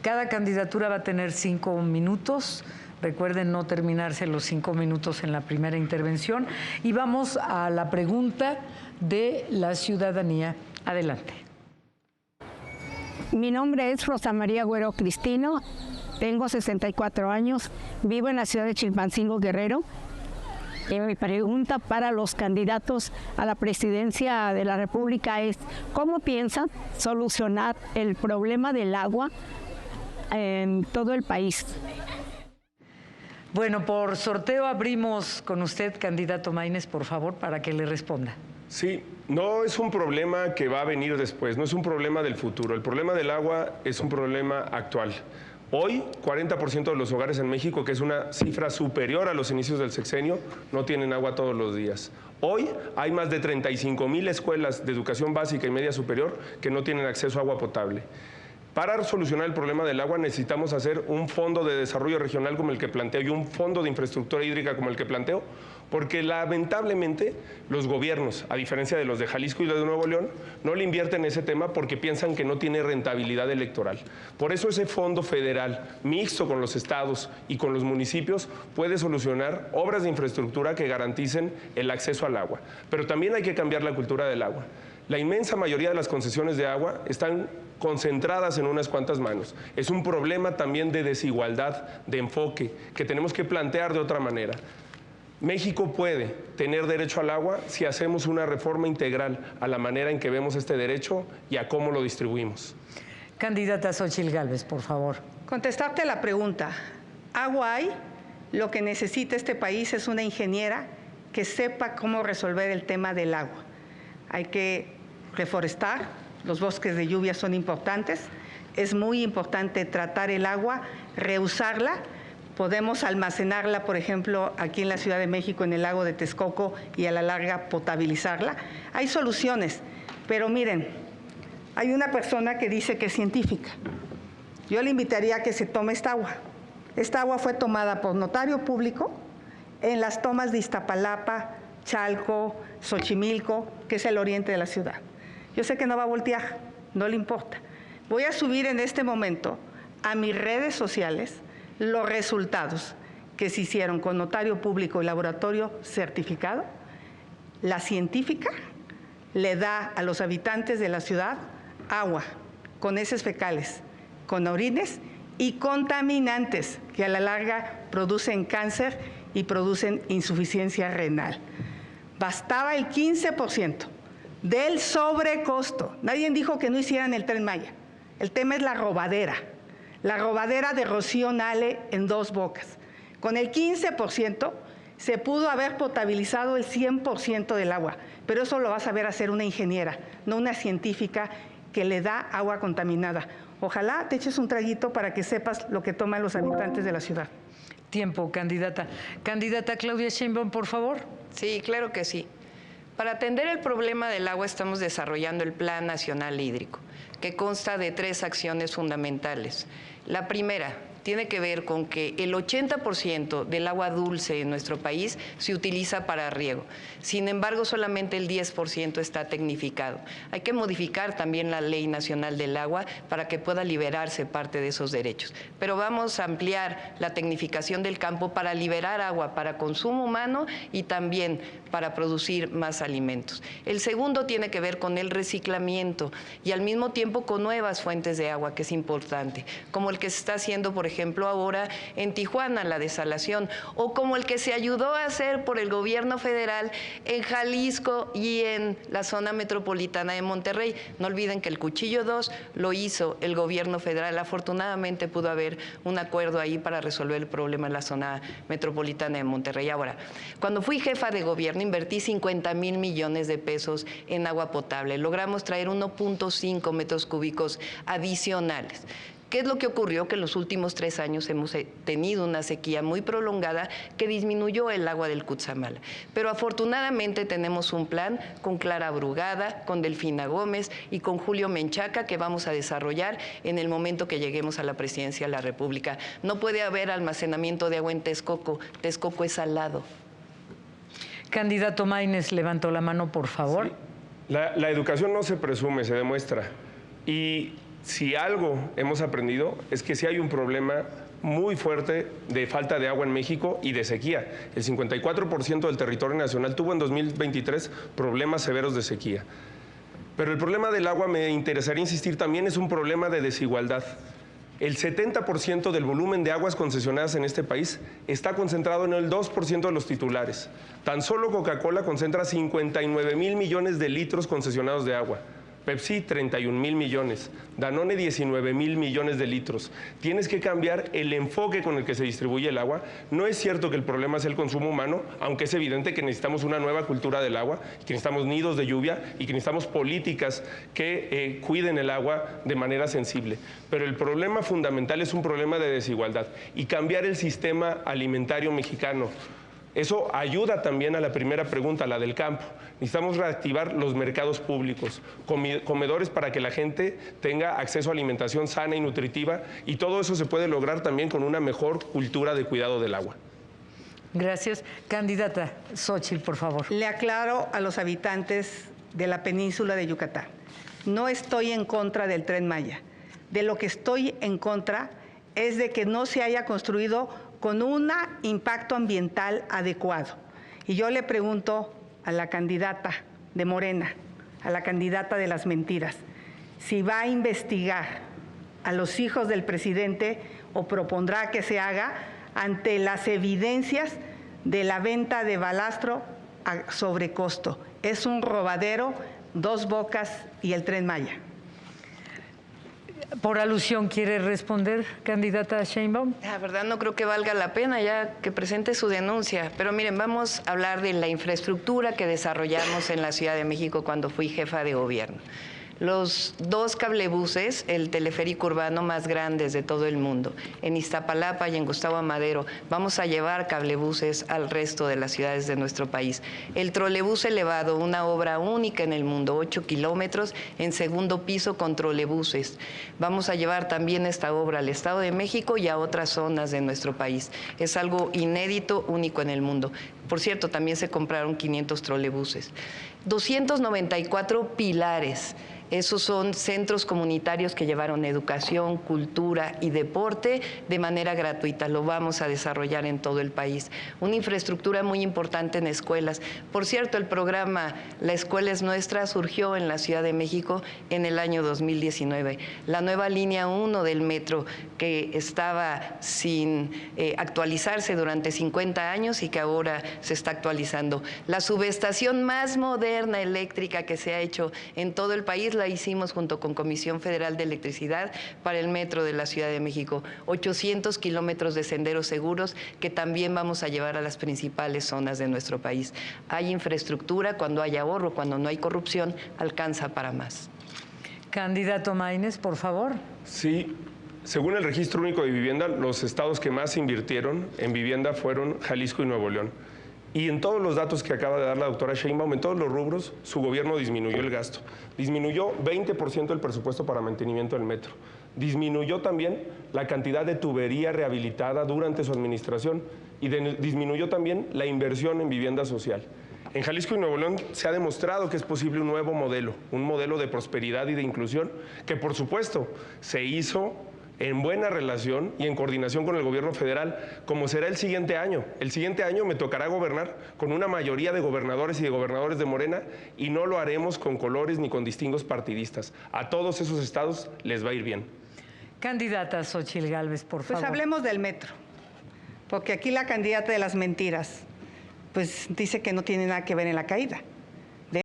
Cada candidatura va a tener 5 minutos. Recuerden no terminarse los 5 minutos en la primera intervención. Y vamos a la pregunta de la ciudadanía. Adelante. Mi nombre es Rosa María Güero Cristino, tengo 64 años, vivo en la ciudad de Chilpancingo, Guerrero. Y mi pregunta para los candidatos a la presidencia de la República es: ¿cómo piensan solucionar el problema del agua en todo el país? Bueno, por sorteo abrimos con usted, candidato Maínez, por favor, para que le responda. Sí, no es un problema que va a venir después, no es un problema del futuro. El problema del agua es un problema actual. Hoy, 40% de los hogares en México, que es una cifra superior a los inicios del sexenio, no tienen agua todos los días. Hoy hay más de 35,000 escuelas de educación básica y media superior que no tienen acceso a agua potable. Para solucionar el problema del agua necesitamos hacer un fondo de desarrollo regional como el que planteo y un fondo de infraestructura hídrica como el que planteo, porque lamentablemente los gobiernos, a diferencia de los de Jalisco y los de Nuevo León, no le invierten en ese tema porque piensan que no tiene rentabilidad electoral. Por eso ese fondo federal, mixto con los estados y con los municipios, puede solucionar obras de infraestructura que garanticen el acceso al agua. Pero también hay que cambiar la cultura del agua. La inmensa mayoría de las concesiones de agua están concentradas en unas cuantas manos. Es un problema también de desigualdad, de enfoque, que tenemos que plantear de otra manera. México puede tener derecho al agua si hacemos una reforma integral a la manera en que vemos este derecho y a cómo lo distribuimos. Candidata Xóchitl Gálvez, por favor. Contestarte la pregunta. Agua hay, lo que necesita este país es una ingeniera que sepa cómo resolver el tema del agua. Hay que reforestar, los bosques de lluvia son importantes, es muy importante tratar el agua, reusarla. Podemos almacenarla, por ejemplo, aquí en la Ciudad de México, en el lago de Texcoco, y a la larga potabilizarla. Hay soluciones, pero miren, hay una persona que dice que es científica. Yo le invitaría a que se tome esta agua. Esta agua fue tomada por notario público en las tomas de Iztapalapa, Chalco, Xochimilco, que es el oriente de la ciudad. Yo sé que no va a voltear, no le importa. Voy a subir en este momento a mis redes sociales los resultados que se hicieron con notario público y laboratorio certificado. La científica le da a los habitantes de la ciudad agua con heces fecales, con orines y contaminantes que a la larga producen cáncer y producen insuficiencia renal. Bastaba el 15% del sobrecosto. Nadie dijo que no hicieran el Tren Maya. El tema es la robadera de Rocío Nale en Dos Bocas. Con el 15% se pudo haber potabilizado el 100% del agua, pero eso lo va a saber hacer una ingeniera, no una científica que le da agua contaminada. Ojalá te eches un traguito para que sepas lo que toman los habitantes de la ciudad. Tiempo, candidata. Candidata Claudia Sheinbaum, por favor. Sí, claro que sí. Para atender el problema del agua estamos desarrollando el Plan Nacional Hídrico, que consta de 3 acciones fundamentales. La primera tiene que ver con que el 80% del agua dulce en nuestro país se utiliza para riego. Sin embargo, solamente el 10% está tecnificado. Hay que modificar también la Ley Nacional del Agua para que pueda liberarse parte de esos derechos. Pero vamos a ampliar la tecnificación del campo para liberar agua para consumo humano y también para producir más alimentos. El segundo tiene que ver con el reciclamiento y al mismo tiempo con nuevas fuentes de agua, que es importante, como el que se está haciendo, por ejemplo, ahora en Tijuana, la desalación, o como el que se ayudó a hacer por el gobierno federal en Jalisco y en la zona metropolitana de Monterrey. No olviden que el Cuchillo 2 lo hizo el gobierno federal. Afortunadamente pudo haber un acuerdo ahí para resolver el problema en la zona metropolitana de Monterrey. Ahora, cuando fui jefa de gobierno, invertí 50,000 millones de pesos en agua potable. Logramos traer 1.5 metros cúbicos adicionales. ¿Qué es lo que ocurrió? Que en los últimos 3 años hemos tenido una sequía muy prolongada que disminuyó el agua del Cutzamala. Pero afortunadamente tenemos un plan con Clara Brugada, con Delfina Gómez y con Julio Menchaca que vamos a desarrollar en el momento que lleguemos a la presidencia de la República. No puede haber almacenamiento de agua en Texcoco. Texcoco es salado. Candidato Maínez, levantó la mano, por favor. Sí. La educación no se presume, se demuestra. Y Si algo hemos aprendido es que sí hay un problema muy fuerte de falta de agua en México y de sequía. El 54% del territorio nacional tuvo en 2023 problemas severos de sequía. Pero el problema del agua, me interesaría insistir, también es un problema de desigualdad. El 70% del volumen de aguas concesionadas en este país está concentrado en el 2% de los titulares. Tan solo Coca-Cola concentra 59,000 millones de litros concesionados de agua. Pepsi, 31,000 millones. Danone, 19,000 millones de litros. Tienes que cambiar el enfoque con el que se distribuye el agua. No es cierto que el problema es el consumo humano, aunque es evidente que necesitamos una nueva cultura del agua, que necesitamos nidos de lluvia y que necesitamos políticas que cuiden el agua de manera sensible. Pero el problema fundamental es un problema de desigualdad y cambiar el sistema alimentario mexicano. Eso ayuda también a la primera pregunta, la del campo. Necesitamos reactivar los mercados públicos, comedores para que la gente tenga acceso a alimentación sana y nutritiva, y todo eso se puede lograr también con una mejor cultura de cuidado del agua. Gracias. Candidata Xóchitl, por favor. Le aclaro a los habitantes de la península de Yucatán. No estoy en contra del Tren Maya. De lo que estoy en contra es de que no se haya construido con un impacto ambiental adecuado. Y yo le pregunto a la candidata de Morena, a la candidata de las mentiras, si va a investigar a los hijos del presidente o propondrá que se haga ante las evidencias de la venta de balastro a sobrecosto. Es un robadero, Dos Bocas y el Tren Maya. Por alusión, ¿quiere responder, candidata Sheinbaum? La verdad no creo que valga la pena ya que presente su denuncia, pero miren, vamos a hablar de la infraestructura que desarrollamos en la Ciudad de México cuando fui jefa de gobierno. Los 2 cablebuses, el teleférico urbano más grandes de todo el mundo, en Iztapalapa y en Gustavo Amadero, vamos a llevar cablebuses al resto de las ciudades de nuestro país. El trolebús elevado, una obra única en el mundo, 8 kilómetros en segundo piso con trolebuses. Vamos a llevar también esta obra al Estado de México y a otras zonas de nuestro país. Es algo inédito, único en el mundo. Por cierto, también se compraron 500 trolebuses. 294 pilares. Esos son centros comunitarios que llevaron educación, cultura y deporte de manera gratuita. Lo vamos a desarrollar en todo el país. Una infraestructura muy importante en escuelas. Por cierto, el programa La Escuela es Nuestra surgió en la Ciudad de México en el año 2019. La nueva línea 1 del metro, que estaba sin actualizarse durante 50 años y que ahora se está actualizando. La subestación más moderna eléctrica que se ha hecho en todo el país la hicimos junto con Comisión Federal de Electricidad para el metro de la Ciudad de México. 800 kilómetros de senderos seguros que también vamos a llevar a las principales zonas de nuestro país. Hay infraestructura, cuando hay ahorro, cuando no hay corrupción, alcanza para más. Candidato Maínez, por favor. Sí. Según el Registro Único de Vivienda, los estados que más invirtieron en vivienda fueron Jalisco y Nuevo León. Y en todos los datos que acaba de dar la doctora Sheinbaum, en todos los rubros, su gobierno disminuyó el gasto. Disminuyó 20% el presupuesto para mantenimiento del metro. Disminuyó también la cantidad de tubería rehabilitada durante su administración y disminuyó también la inversión en vivienda social. En Jalisco y Nuevo León se ha demostrado que es posible un nuevo modelo, un modelo de prosperidad y de inclusión que, por supuesto, se hizo en buena relación y en coordinación con el gobierno federal, como será el siguiente año. El siguiente año me tocará gobernar con una mayoría de gobernadores y de gobernadores de Morena, y no lo haremos con colores ni con distingos partidistas. A todos esos estados les va a ir bien. Candidata Xóchitl Gálvez, por favor. Pues hablemos del metro, porque aquí la candidata de las mentiras pues dice que no tiene nada que ver en la caída.